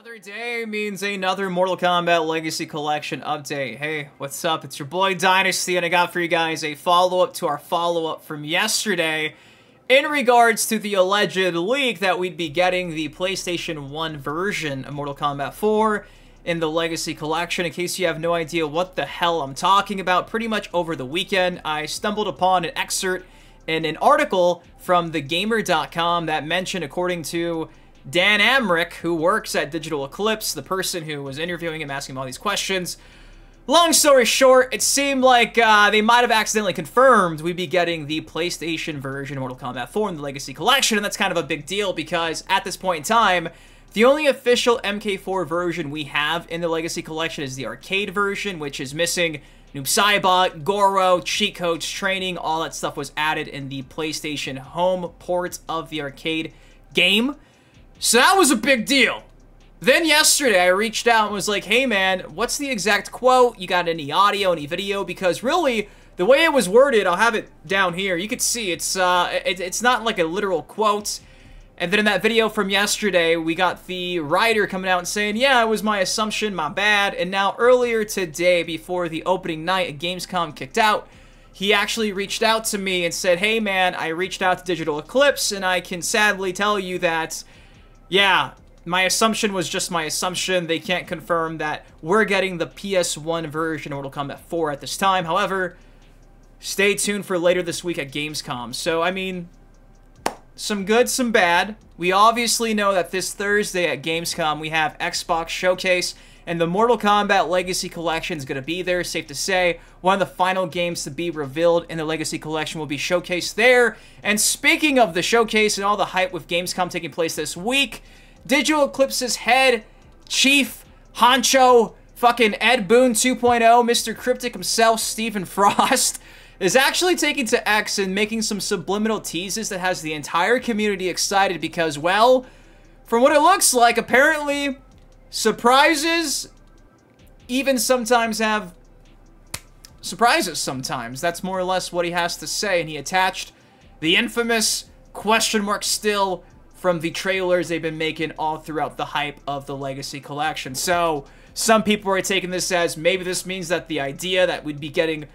Another day means another Mortal Kombat Legacy Collection update. Hey, what's up? It's your boy Dynasty, and I got for you guys a follow-up to our follow-up from yesterday in regards to the alleged leak that we'd be getting the PlayStation 1 version of Mortal Kombat 4 in the Legacy Collection. In case you have no idea what the hell I'm talking about, pretty much over the weekend, I stumbled upon an excerpt in an article from thegamer.com that mentioned, according to Dan Amrich, who works at Digital Eclipse, the person who was interviewing him, asking him all these questions. Long story short, it seemed like they might have accidentally confirmed we'd be getting the PlayStation version of Mortal Kombat 4 in the Legacy Collection, and that's kind of a big deal because at this point in time, the only official MK4 version we have in the Legacy Collection is the arcade version, which is missing Noob Saibot, Goro, cheat codes, training, all that stuff was added in the PlayStation home port of the arcade game. So that was a big deal. Then yesterday, I reached out and was like, hey man, what's the exact quote? You got any audio, any video? Because really, the way it was worded, I'll have it down here. You could see it's not like a literal quote. And then in that video from yesterday, we got the writer coming out and saying, yeah, it was my assumption, my bad. And now earlier today, before the opening night at Gamescom kicked out, he actually reached out to me and said, hey man, I reached out to Digital Eclipse and I can sadly tell you that, yeah, my assumption was just my assumption. They can't confirm that we're getting the PS1 version of Mortal Kombat 4 at this time. However, stay tuned for later this week at Gamescom. So, I mean, some good, some bad. We obviously know that this Thursday at Gamescom, we have Xbox Showcase, and the Mortal Kombat Legacy Collection is going to be there. Safe to say, one of the final games to be revealed in the Legacy Collection will be showcased there. And speaking of the showcase and all the hype with Gamescom taking place this week, Digital Eclipse's head, chief, honcho, fucking Ed Boon 2.0, Mr. Cryptic himself, Stephen Frost, is actually taking to X and making some subliminal teases that has the entire community excited because, well, from what it looks like, apparently surprises even sometimes have surprises sometimes. That's more or less what he has to say, and he attached the infamous question mark still from the trailers they've been making all throughout the hype of the Legacy Collection. So some people are taking this as maybe this means that the idea that we'd be getting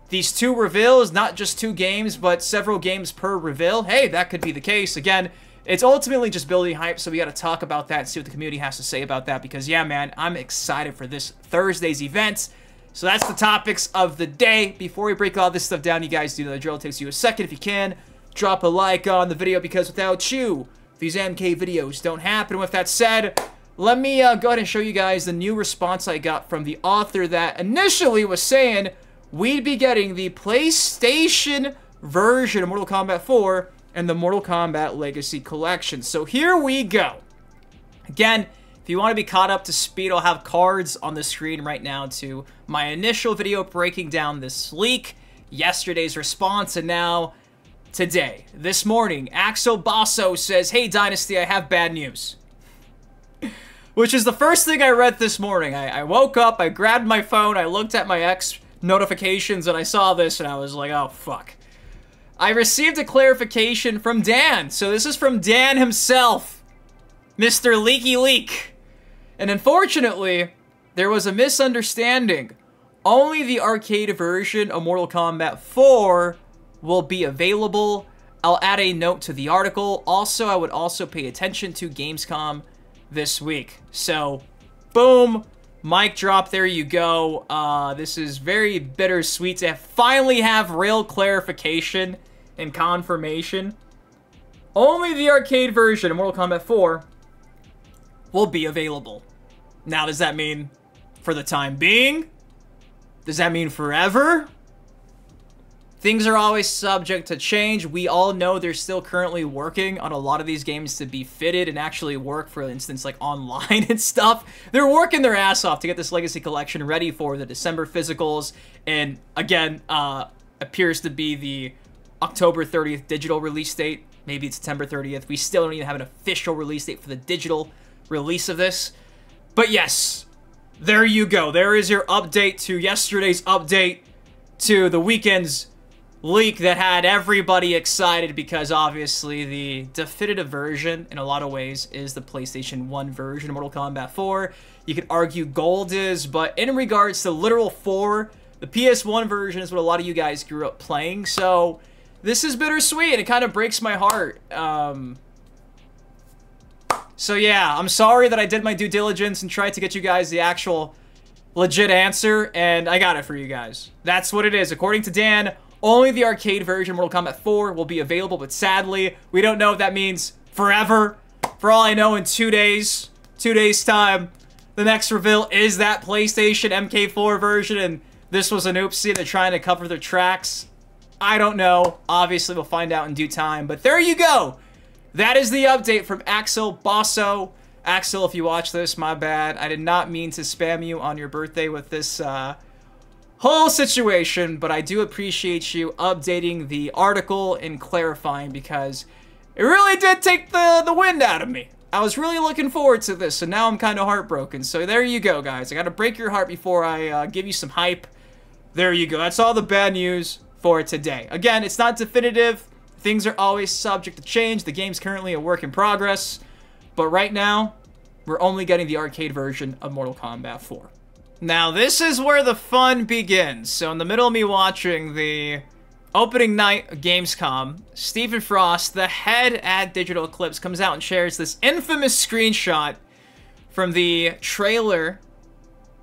these two reveals, not just two games, but several games per reveal. Hey, that could be the case. Again, it's ultimately just building hype, so we got to talk about that and see what the community has to say about that. Because, yeah, man, I'm excited for this Thursday's event. So that's the topics of the day. Before we break all this stuff down, you guys do know the drill. It takes you a second. If you can, drop a like on the video, because without you, these MK videos don't happen. With that said, let me go ahead and show you guys the new response I got from the author that initially was saying we'd be getting the PlayStation version of Mortal Kombat 4 and the Mortal Kombat Legacy Collection. So here we go. Again, if you want to be caught up to speed, I'll have cards on the screen right now to my initial video breaking down this leak, yesterday's response, and now today. This morning, Axel Basso says, hey Dynasty, I have bad news. Which is the first thing I read this morning. I woke up, I grabbed my phone, I looked at my X notifications, and I saw this, and I was like, oh, fuck. I received a clarification from Dan. So this is from Dan himself, Mr. Leaky Leak. And unfortunately, there was a misunderstanding. Only the arcade version of Mortal Kombat 4 will be available. I'll add a note to the article. Also, I would also pay attention to Gamescom this week. So, boom. Mic drop, there you go. This is very bittersweet to finally have real clarification and confirmation. Only the arcade version of Mortal Kombat 4 will be available. Now, does that mean for the time being? Does that mean forever? Things are always subject to change. We all know they're still currently working on a lot of these games to be fitted and actually work, for instance, like online and stuff. They're working their ass off to get this Legacy Collection ready for the December physicals. And again, appears to be the October 30th digital release date. Maybe it's September 30th. We still don't even have an official release date for the digital release of this. But yes, there you go. There is your update to yesterday's update to the weekend's leak that had everybody excited because obviously the definitive version in a lot of ways is the PlayStation 1 version of Mortal Kombat 4. You could argue Gold is, but in regards to literal 4, the PS1 version is what a lot of you guys grew up playing, so this is bittersweet, and it kind of breaks my heart. So yeah, I'm sorry that I did my due diligence and tried to get you guys the actual legit answer, and I got it for you guys. That's what it is. According to Dan, only the arcade version of Mortal Kombat 4 will be available, but sadly, we don't know if that means forever. For all I know, in 2 days, 2 days' time, the next reveal is that PlayStation MK4 version, and this was an oopsie. They're trying to cover their tracks. I don't know. Obviously, we'll find out in due time, but there you go. That is the update from Axel Basso. Axel, if you watch this, my bad. I did not mean to spam you on your birthday with this whole situation, but I do appreciate you updating the article and clarifying because it really did take the wind out of me. I was really looking forward to this, and now I'm kind of heartbroken. So there you go, guys. I got to break your heart before I give you some hype. There you go. That's all the bad news for today. Again, it's not definitive. Things are always subject to change. The game's currently a work in progress. But right now, we're only getting the arcade version of Mortal Kombat 4. Now, this is where the fun begins. So in the middle of me watching the opening night of Gamescom, Stephen Frost, the head at Digital Eclipse, comes out and shares this infamous screenshot from the trailer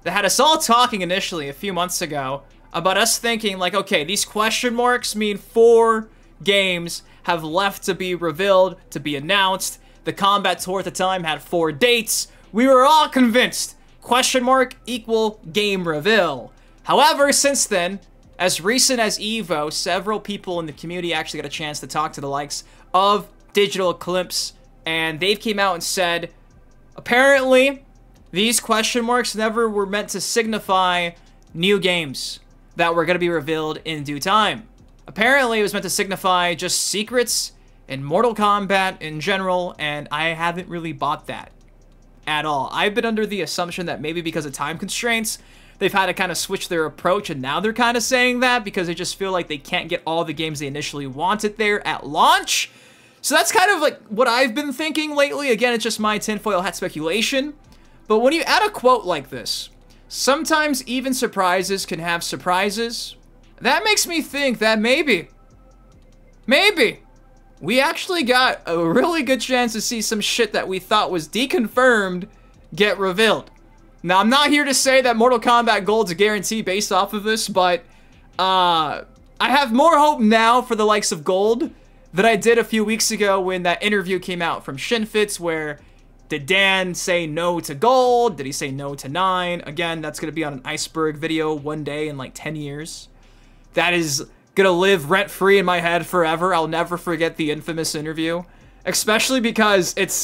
that had us all talking initially a few months ago about us thinking, like, okay, these question marks mean 4 games have left to be revealed, to be announced. The Combat Tour at the time had 4 dates. We were all convinced. Question mark equal game reveal. However, since then, as recent as EVO, several people in the community actually got a chance to talk to the likes of Digital Eclipse, and they've came out and said, apparently, these question marks never were meant to signify new games that were going to be revealed in due time. Apparently, it was meant to signify just secrets in Mortal Kombat in general, and I haven't really bought that at all. I've been under the assumption that maybe because of time constraints, they've had to kind of switch their approach, and now they're kind of saying that because they just feel like they can't get all the games they initially wanted there at launch. So that's kind of like what I've been thinking lately. Again, it's just my tinfoil hat speculation. But when you add a quote like this, sometimes even surprises can have surprises. That makes me think that maybe, we actually got a really good chance to see some shit that we thought was deconfirmed get revealed. Now, I'm not here to say that Mortal Kombat Gold's a guarantee based off of this, but I have more hope now for the likes of Gold than I did a few weeks ago when that interview came out from Shinfitz where did Dan say no to Gold? Did he say no to 9? Again, that's going to be on an iceberg video one day in like 10 years. That is gonna live rent-free in my head forever. I'll never forget the infamous interview. Especially because it's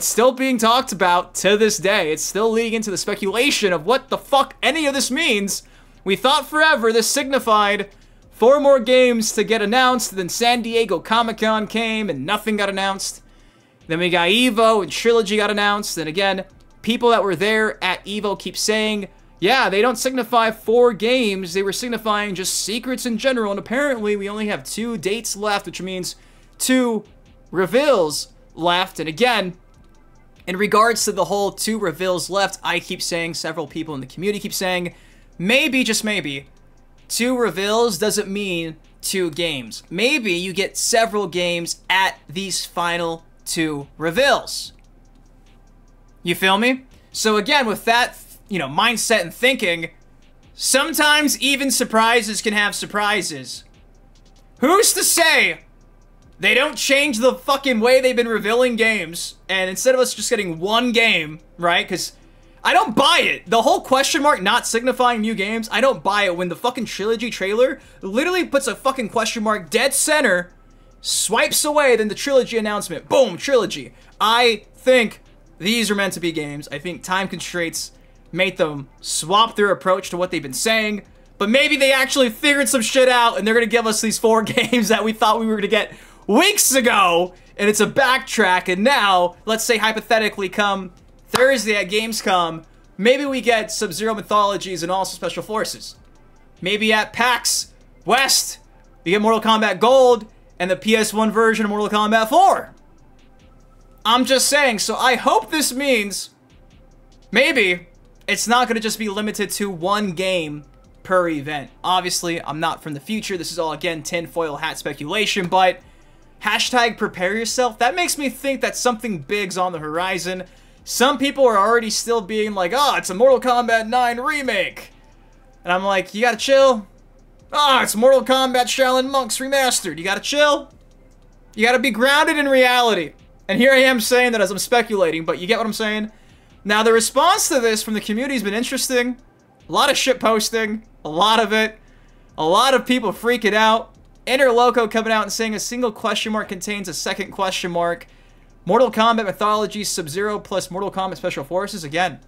still being talked about to this day. It's still leading into the speculation of what the fuck any of this means. We thought forever this signified 4 more games to get announced. Then San Diego Comic-Con came and nothing got announced. Then we got EVO and Trilogy got announced. And again, people that were there at EVO keep saying, yeah, they don't signify 4 games, they were signifying just secrets in general, and apparently we only have 2 dates left, which means 2 reveals left. And again, in regards to the whole 2 reveals left, I keep saying, several people in the community keep saying, maybe, just maybe, 2 reveals doesn't mean 2 games. Maybe you get several games at these final 2 reveals. You feel me? So again, with that, you know, mindset and thinking, sometimes even surprises can have surprises. Who's to say they don't change the fucking way they've been revealing games, and instead of us just getting 1 game, right? Because I don't buy it. The whole question mark not signifying new games, I don't buy it when the fucking Trilogy trailer literally puts a fucking question mark dead center, swipes away, then the Trilogy announcement. Boom, Trilogy. I think these are meant to be games. I think time constraints made them swap their approach to what they've been saying, but maybe they actually figured some shit out and they're gonna give us these 4 games that we thought we were gonna get weeks ago, and it's a backtrack, and now, let's say hypothetically come Thursday at Gamescom, maybe we get Sub-Zero Mythologies and also Special Forces. Maybe at PAX West, You get Mortal Kombat Gold and the PS1 version of Mortal Kombat 4. I'm just saying, so I hope this means maybe it's not going to just be limited to one game per event. Obviously, I'm not from the future. This is all, again, tinfoil hat speculation, but hashtag prepare yourself. That makes me think that something big's on the horizon. Some people are already still being like, oh, it's a Mortal Kombat 9 remake. And I'm like, you gotta chill. Ah, it's Mortal Kombat Shaolin Monks Remastered. You gotta chill. You gotta be grounded in reality. And here I am saying that as I'm speculating, but you get what I'm saying? Now, the response to this from the community has been interesting. A lot of shit posting. A lot of it. A lot of people freaking out. Interloco coming out and saying a single question mark contains a second question mark. Mortal Kombat Mythology Sub-Zero plus Mortal Kombat Special Forces. Again,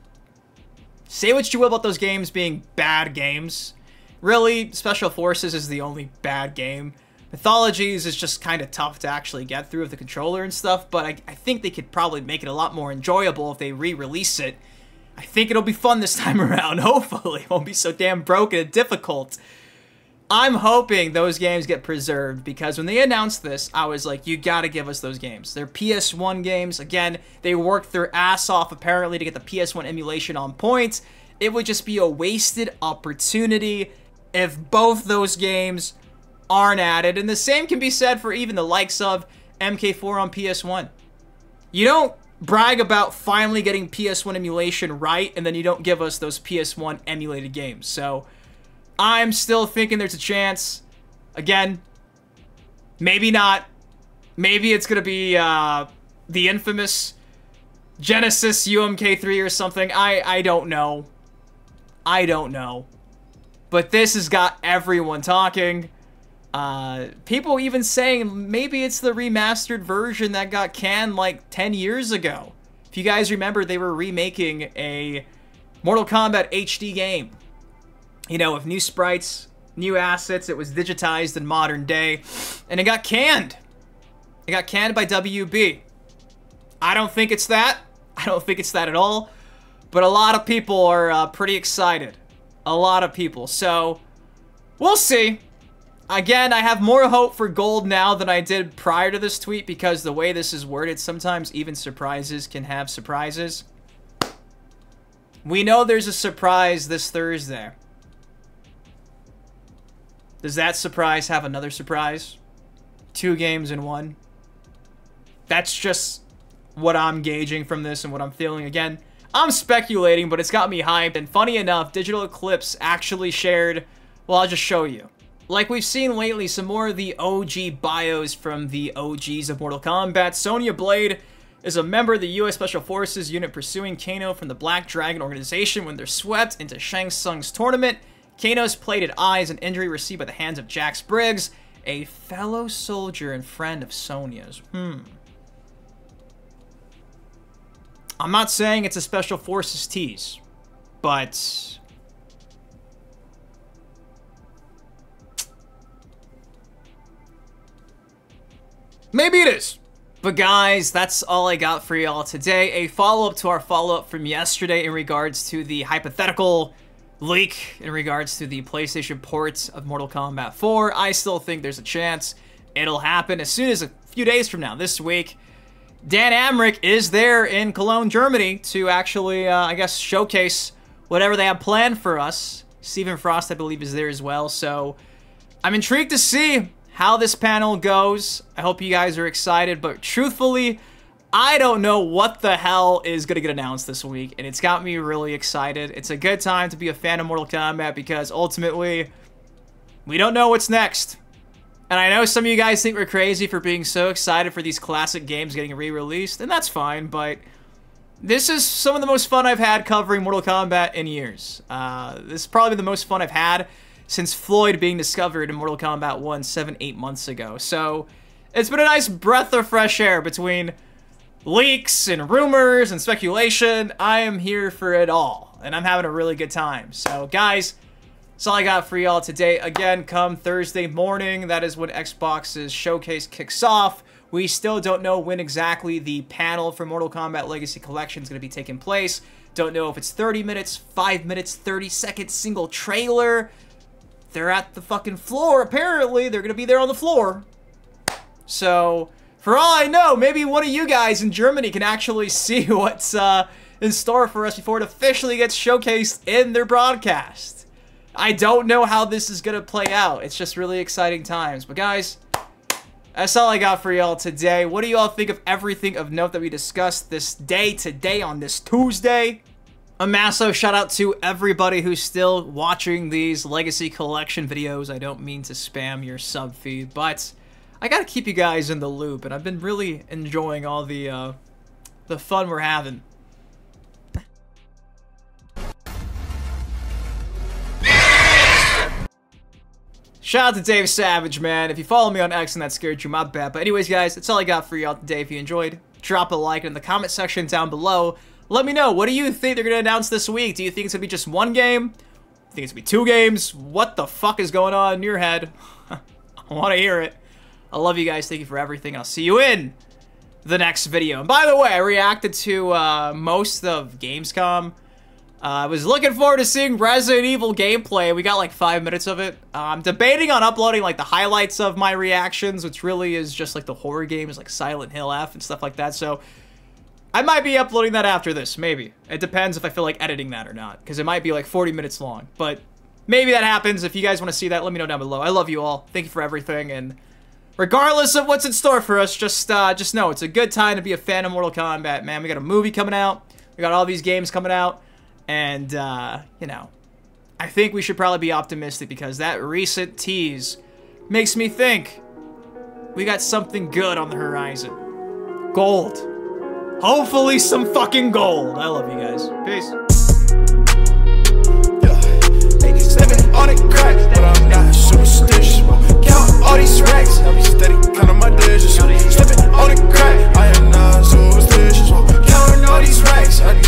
say what you will about those games being bad games. Really, Special Forces is the only bad game. Mythologies is just kind of tough to actually get through with the controller and stuff, but I think they could probably make it a lot more enjoyable if they re-release it. I think it'll be fun this time around. Hopefully, it won't be so damn broken and difficult. I'm hoping those games get preserved, because when they announced this, I was like, you gotta give us those games. They're PS1 games. Again, they worked their ass off, apparently, to get the PS1 emulation on point. It would just be a wasted opportunity if both those games aren't added. And the same can be said for even the likes of MK4 on PS1. You don't brag about finally getting PS1 emulation right, and then you don't give us those PS1 emulated games. So I'm still thinking there's a chance. Again, maybe not. Maybe it's going to be the infamous Genesis UMK3 or something. I don't know. I don't know. But this has got everyone talking. People even saying maybe it's the remastered version that got canned like 10 years ago. If you guys remember, they were remaking a Mortal Kombat HD game. You know, with new sprites, new assets. It was digitized in modern day. And it got canned. It got canned by WB. I don't think it's that. I don't think it's that at all. But a lot of people are pretty excited. A lot of people. So, we'll see. Again, I have more hope for gold now than I did prior to this tweet, because the way this is worded, sometimes even surprises can have surprises. We know there's a surprise this Thursday. Does that surprise have another surprise? 2 games in one? That's just what I'm gauging from this and what I'm feeling. Again, I'm speculating, but it's got me hyped. And funny enough, Digital Eclipse actually shared, well, I'll just show you. Like we've seen lately, some more of the OG bios from the OGs of Mortal Kombat. Sonya Blade is a member of the U.S. Special Forces unit pursuing Kano from the Black Dragon organization when they're swept into Shang Tsung's tournament. Kano's plated eye is an injury received by the hands of Jax Briggs, a fellow soldier and friend of Sonya's. I'm not saying it's a Special Forces tease, but maybe it is. But guys, that's all I got for y'all today. A follow-up to our follow-up from yesterday in regards to the hypothetical leak in regards to the PlayStation ports of Mortal Kombat 4. I still think there's a chance it'll happen as soon as a few days from now, this week. Dan Amrich is there in Cologne, Germany to actually, I guess, showcase whatever they have planned for us. Stephen Frost, I believe, is there as well. So I'm intrigued to see how this panel goes. I hope you guys are excited, but truthfully, I don't know what the hell is going to get announced this week, and it's got me really excited. It's a good time to be a fan of Mortal Kombat because ultimately, we don't know what's next. And I know some of you guys think we're crazy for being so excited for these classic games getting re-released, and that's fine, but this is some of the most fun I've had covering Mortal Kombat in years. This is probably the most fun I've had since Floyd being discovered in Mortal Kombat 1 7-8 months ago. So it's been a nice breath of fresh air between leaks and rumors and speculation. I am here for it all, and I'm having a really good time. So guys, that's all I got for y'all today. Again, come Thursday morning, that is when Xbox's showcase kicks off. We still don't know when exactly the panel for Mortal Kombat Legacy Collection is going to be taking place. Don't know if it's 30 minutes, 5 minutes, 30 seconds, single trailer, they're at the fucking floor, apparently. They're gonna be there on the floor. So, for all I know, maybe one of you guys in Germany can actually see what's in store for us before it officially gets showcased in their broadcast. I don't know how this is gonna play out. It's just really exciting times. But guys, that's all I got for y'all today. What do you all think of everything of note that we discussed this day today on this Tuesday? A massive shout out to everybody who's still watching these Legacy Collection videos. I don't mean to spam your sub feed, but I gotta keep you guys in the loop, and I've been really enjoying all the fun we're having. Shout out to Dave Savage, man. If you follow me on X and that scared you, my bad. But anyways, guys, that's all I got for y'all today. If you enjoyed, drop a like in the comment section down below. Let me know, what do you think they're going to announce this week? Do you think it's going to be just one game? Do you think it's going to be 2 games? What the fuck is going on in your head? I want to hear it. I love you guys. Thank you for everything. I'll see you in the next video. And by the way, I reacted to most of Gamescom. I was looking forward to seeing Resident Evil gameplay. We got like 5 minutes of it. I'm debating on uploading like the highlights of my reactions, which really is just like the horror games like Silent Hill F and stuff like that. So I might be uploading that after this, maybe. It depends if I feel like editing that or not, because it might be like 40 minutes long. But maybe that happens. If you guys want to see that, let me know down below. I love you all. Thank you for everything. And regardless of what's in store for us, just know it's a good time to be a fan of Mortal Kombat, man. We got a movie coming out. We got all these games coming out. And, you know, I think we should probably be optimistic because that recent tease makes me think we got something good on the horizon. Gold. Hopefully some fucking gold. I love you guys. Peace. Yeah, stepping on it crack, but I'm not superstitious. Count all these racks, I be steady, counting my dishes. Stepping on it crack, I am not superstitious. Counting all these racks, I be